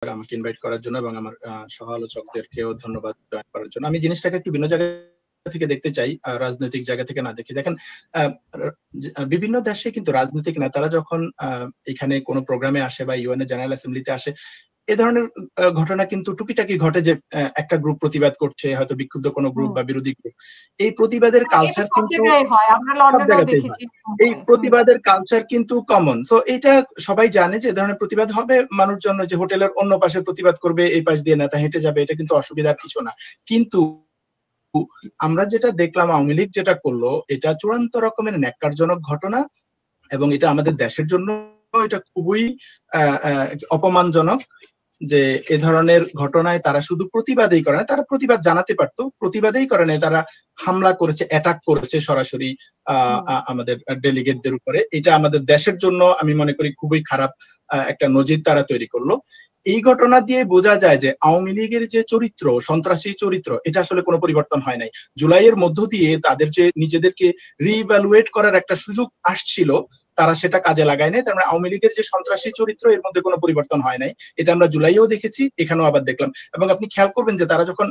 আমাকে ইনভাইট করার জন্য এবং আমার সহ আলোচকদেরকেও ধন্যবাদ জয়েন করার জন্য। আমি জিনিসটাকে একটু ভিন্ন জায়গা থেকে দেখতে চাই, রাজনৈতিক জায়গা থেকে না দেখি। দেখেন, বিভিন্ন দেশে কিন্তু রাজনৈতিক নেতারা যখন এখানে কোনো প্রোগ্রামে আসে বা ইউএন জেনারেল অ্যাসেম্বলিতে আসে, এ ধরনের ঘটনা কিন্তু টুকিটাকি ঘটে যে একটা গ্রুপ প্রতিবাদ করছে, হয়তো বিক্ষুব্ধ কোনো গ্রুপ বা বিরোধী গ্রুপ। এই প্রতিবাদের কালচার কিন্তু সব জায়গাতেই হয়। এই প্রতিবাদের কালচার কিন্তু কমন। সো এটা সবাই জানে যে ধরনের প্রতিবাদ হবে, মানুষজন যে হোটেলের অন্য পাশে প্রতিবাদ করবে, এই পাশ দিয়ে নেতা হেঁটে যাবে, এটা কিন্তু অসুবিধার কিছু না। কিন্তু আমরা যেটা দেখলাম, আওয়ামী লীগ যেটা করলো, এটা চূড়ান্ত রকমের ন্যাক্কারজনক ঘটনা এবং এটা আমাদের দেশের জন্য এটা খুবই অপমানজনক যে এ ধরনের ঘটনায় তারা শুধু প্রতিবাদই করে না, তারা প্রতিবাদ জানাতে পারতো, প্রতিবাদই করে না, তারা হামলা করেছে, অ্যাটাক করেছে সরাসরি আমাদের ডেলিগেটদের উপরে। এটা আমাদের দেশের জন্য আমি মনে করি খুবই খারাপ একটা নজির তারা তৈরি করলো। এই ঘটনা দিয়ে বোঝা যায় যে আওয়ামী লীগের যে চরিত্র, সন্ত্রাসী চরিত্র, এটা আসলে কোনো পরিবর্তন হয় নাই। জুলাইয়ের মধ্য দিয়ে তাদের যে নিজেদেরকে রিইভ্যালুয়েট করার একটা সুযোগ আসছিল, তারা সেটা কাজে লাগায় নাই। তার মানে আওয়ামী লীগের যে সন্ত্রাসী চরিত্র, এর মধ্যে কোনো পরিবর্তন হয় নাই। এটা আমরা জুলাইয়েও দেখেছি, এখানেও আবার দেখলাম। এবং আপনি খেয়াল করবেন যে তারা যখন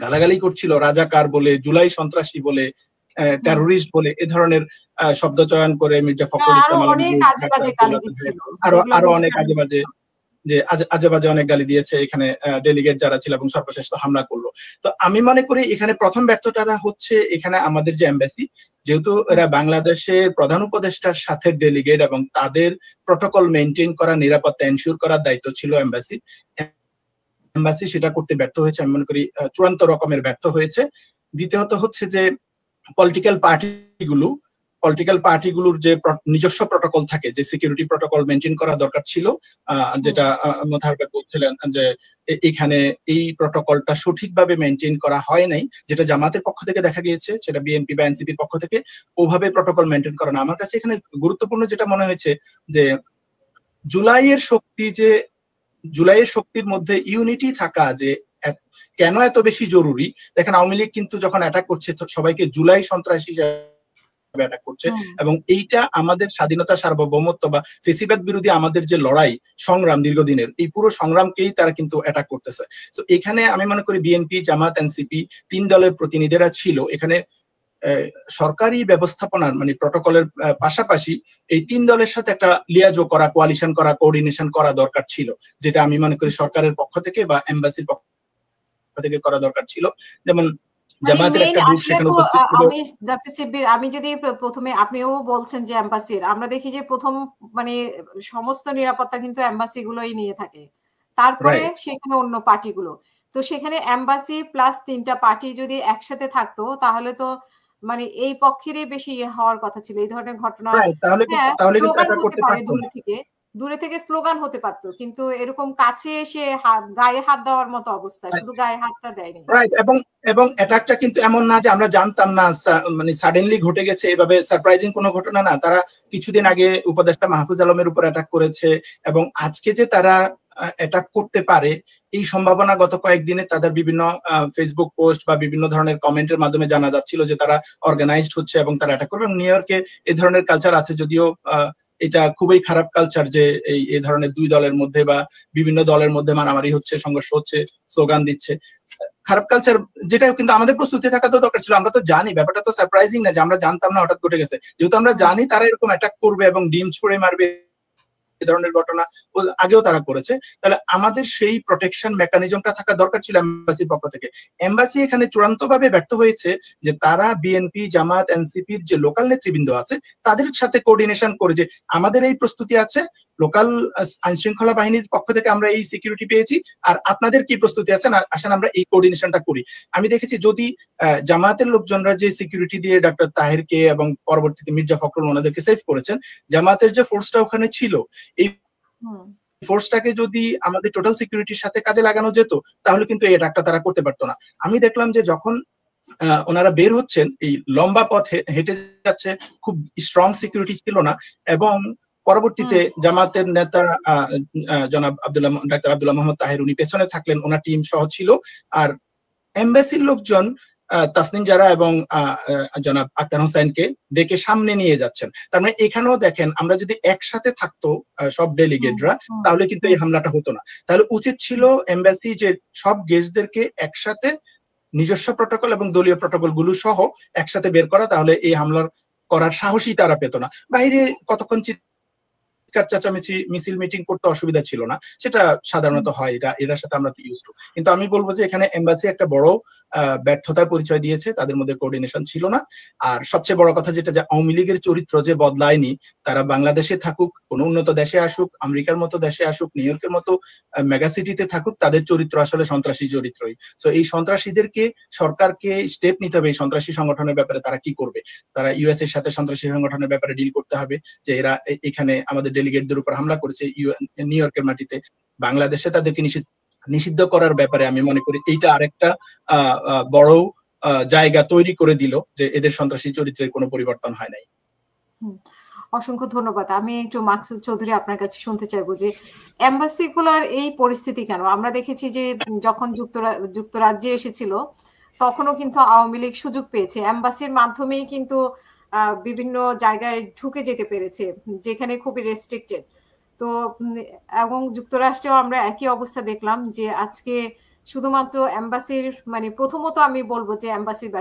গালাগালি করছিল, রাজাকার বলে, জুলাই সন্ত্রাসী বলে, টেরোরিস্ট বলে, এ ধরনের শব্দ চয়ন করে মির্জা ফখরুল ইসলাম আরো অনেক আজে বাজে অনেক গালি দিয়েছে এখানে ডেলিগেট যারা ছিল, এবং সর্বশেষ তো হামলা করলো। তো আমি মনে করি এখানে প্রথম ব্যর্থতা হচ্ছে এখানে আমাদের যে এমবাসি, যেহেতু এরা বাংলাদেশের প্রধান উপদেষ্টার সাথে ডেলিগেট এবং তাদের প্রটোকল মেনটেন করা, নিরাপত্তা এনশিওর করার দায়িত্ব ছিল এমবাসি সেটা করতে ব্যর্থ হয়েছে। আমি মনে করি চূড়ান্ত রকমের ব্যর্থ হয়েছে। দ্বিতীয়ত হচ্ছে যে পলিটিক্যাল পার্টিগুলোর যে নিজস্ব প্রটোকল থাকে, যে সিকিউরিটি প্রটোকল মেনটেন করা দরকার ছিল, যেটা মোতাহার ভাই বলছিলেন যে এখানে এই প্রটোকলটা সঠিকভাবে মেনটেন করা হয় নাই, যেটা জামাতের পক্ষ থেকে দেখা গিয়েছে, সেটা বিএনপি বা এনসিপির পক্ষ থেকে ওভাবে প্রটোকল মেনটেন করা না। আমার কাছে এখানে গুরুত্বপূর্ণ যেটা মনে হয়েছে যে জুলাইয়ের শক্তির মধ্যে ইউনিটি থাকা যে কেন এত বেশি জরুরি। দেখেন, আওয়ামী লীগ কিন্তু যখন অ্যাটাক করছে সবাইকে জুলাই সন্ত্রাসী অ্যাটাক করছে, এবং এইটা আমাদের স্বাধীনতা, সার্বভৌমত্ব বা ফেসিবাদ বিরোধী আমাদের যে লড়াই সংগ্রাম দীর্ঘদিনের, এই পুরো সংগ্রামকেই তারা কিন্তু অ্যাটাক করতেছে। তো এখানে আমি মনে করি বিএনপি, জামাত, এনসিপি 3 দলের প্রতিনিধিরা ছিল এখানে। সরকারি ব্যবস্থাপনার মানে প্রটোকলের পাশাপাশি এই 3 দলের সাথে একটা লিয়াজো করা, কোয়ালিশন করা, কোঅর্ডিনেশন করা দরকার ছিল, যেটা আমি মনে করি সরকারের পক্ষ থেকে বা এমবাসির পক্ষ থেকে করা দরকার ছিল। যেমন জামাতের একটা গ্রুপ সেখানে উপস্থিত ছিল। আমি ডক্টর শিববির, আমি যদি প্রথমে, আপনিও বলছেন যে এমবাসির, আমরা দেখি যে প্রথম মানে সমস্ত নিরাপত্তা কিন্তু এমবাসি গুলোই নিয়ে থাকে, তারপরে সেখানে অন্য পার্টিগুলো। তো সেখানে এমবাসি প্লাস 3টা পার্টি যদি একসাথে থাকতো, তাহলে তো মানে এই পক্ষেরই বেশি হওয়ার কথা ছিল এই ধরনের ঘটনা। দূরে থেকে স্লোগান হতে পারতো, কিন্তু এরকম কাছে এসে গায়ে হাত দেওয়ার মতো অবস্থা, শুধু গায়ে হাতটা দেয়নি। এবং অ্যাটাকটা কিন্তু এমন না যে আমরা জানতাম না, মানে সাডেনলি ঘটে গেছে, এভাবে সারপ্রাইজিং কোনো ঘটনা না। তারা কিছুদিন আগে উপদেষ্টা মাহফুজ আলমের উপর অ্যাটাক করেছে, এবং আজকে যে তারা অ্যাটাক করতে পারে এই সম্ভাবনা গত কয়েকদিনে তাদের বিভিন্ন ফেসবুক পোস্ট বা বিভিন্ন ধরনের কমেন্টের মাধ্যমে জানা যাচ্ছিল যে তারা অর্গানাইজড হচ্ছে এবং তারা অ্যাটাক করবে। এবং নিউ ইয়র্কে এই ধরনের কালচার আছে, যদিও এটা খুবই খারাপ কালচার যে এই ধরনের 2 দলের মধ্যে বা বিভিন্ন দলের মধ্যে মারামারি হচ্ছে, সংঘর্ষ হচ্ছে, স্লোগান দিচ্ছে, খারাপ কালচার, যেটা কিন্তু আমাদের প্রস্তুতি থাকা তো দরকার ছিল। আমরা তো জানি, ব্যাপারটা তো সারপ্রাইজিং না যে আমরা জানতাম না, হঠাৎ ঘটে গেছে। যেহেতু আমরা জানি তারা এরকম অ্যাটাক করবে এবং ডিম ছুঁড়ে মারবে, এই ধরনের ঘটনা আগেও তারা করেছে, তাহলে আমাদের সেই প্রোটেকশন মেকানিজমটা থাকা দরকার ছিল এমবাসির পক্ষ থেকে। এমবাসি এখানে চূড়ান্তভাবে ব্যর্থ হয়েছে যে তারা বিএনপি, জামাত, এনসিপির যে লোকাল নেতৃবৃন্দ আছে তাদের সাথে কোঅর্ডিনেশন করে যে আমাদের এই প্রস্তুতি আছে, লোকাল আইন শৃঙ্খলা বাহিনীর পক্ষ থেকে আমরা এই সিকিউরিটি পেয়েছি, আর আপনাদের কি প্রস্তুতি আছে, আসেন আমরা এই কোঅর্ডিনেশনটা করি। আমি দেখেছি যদি জামাতের লোকজনরা যে সিকিউরিটি দিয়ে ডক্টর তাহেরকে এবং পরবর্তীতে মির্জা ফখরুল ওনাদেরকে সেভ করেছেন, জামাতের যে ফোর্সটা ওখানে ছিল, এই ফোর্সটাকে যদি আমাদের টোটাল সিকিউরিটির সাথে কাজে লাগানো যেত, তাহলে কিন্তু এই অ্যাটাকটা তারা করতে পারতো না। আমি দেখলাম যে যখন ওনারা বের হচ্ছেন, এই লম্বা পথ হেঁটে যাচ্ছে, খুব স্ট্রং সিকিউরিটি ছিল না, এবং পরবর্তীতে জামাতের নেতা জনাব ডাক্তার আব্দুল্লাহ মোহাম্মদ তাহের উনি পেছনে থাকলেন, ওনার টিম সহ ছিল, আর এমবাসির লোকজন তাসনিম জারা এবং জনাব আক্তার হোসেনকে ডেকে সামনে নিয়ে যাচ্ছেন। তার মানে এখানেও দেখেন আমরা যদি একসাথে থাকতো সব ডেলিগেটরা, তাহলে কিন্তু এই হামলাটা হতো না। তাহলে উচিত ছিল এমবাসি যে সব গেস্টদেরকে একসাথে নিজস্ব প্রটোকল এবং দলীয় প্রটোকল গুলো সহ একসাথে বের করা, তাহলে এই হামলার করার সাহসই তারা পেত না। বাইরে কতক্ষণ চেঁচামেচি মিছিল মিটিং করতে অসুবিধা ছিল না, সেটা সাধারণত হয়, এটার সাথে আমরা ইউজ টু। কিন্তু আমি বলবো যে এখানে এমবাসি একটা বড় ব্যর্থতার পরিচয় দিয়েছে, তাদের মধ্যে কোঅর্ডিনেশন ছিল না। আর সবচেয়ে বড় কথা যেটা, যে আওয়ামী লীগের চরিত্র যে বদলায়নি, তারা বাংলাদেশে থাকুক, কোন উন্নত দেশে আসুক, আমেরিকার মতো দেশে আসুক, নিউ ইয়র্কের মতো মেগা সিটিতে থাকুক, তাদের চরিত্র আসলে সন্ত্রাসী চরিত্রই। তো এই সন্ত্রাসীদেরকে, সরকারকে স্টেপ নিতে হবে এই সন্ত্রাসী সংগঠনের ব্যাপারে তারা কি করবে। তারা ইউএস এর সাথে সন্ত্রাসী সংগঠনের ব্যাপারে ডিল করতে হবে, যে এরা এখানে আমাদের ডেলিগেটদের উপর হামলা করেছে নিউ ইয়র্কের মাটিতে, বাংলাদেশে তাদেরকে নিষিদ্ধ করার ব্যাপারে আমি মনে করি এইটা আরেকটা বড় জায়গা তৈরি করে দিল, যে এদের সন্ত্রাসী চরিত্রের কোনো পরিবর্তন হয় নাই। অসংখ্য ধন্যবাদ। আমি একটু মাকসুদ চৌধুরী আপনার কাছে শুনতে চাইবো যে এমবাসি গুলার এই পরিস্থিতি কেন? আমরা দেখেছি যে যখন যুক্তরাজ্যে এসেছিল তখনও কিন্তু আওয়ামী লীগ সুযোগ পেয়েছে, এমবাসির মাধ্যমেই কিন্তু বিভিন্ন জায়গায় ঢুকে যেতে পেরেছে যেখানে খুবই রেস্ট্রিক্টেড। তো এবং যুক্তরাষ্ট্রেও আমরা একই অবস্থা দেখলাম, যে আজকে শুধুমাত্র এমবাসির, মানে প্রথমত আমি বলবো যে এমবাসির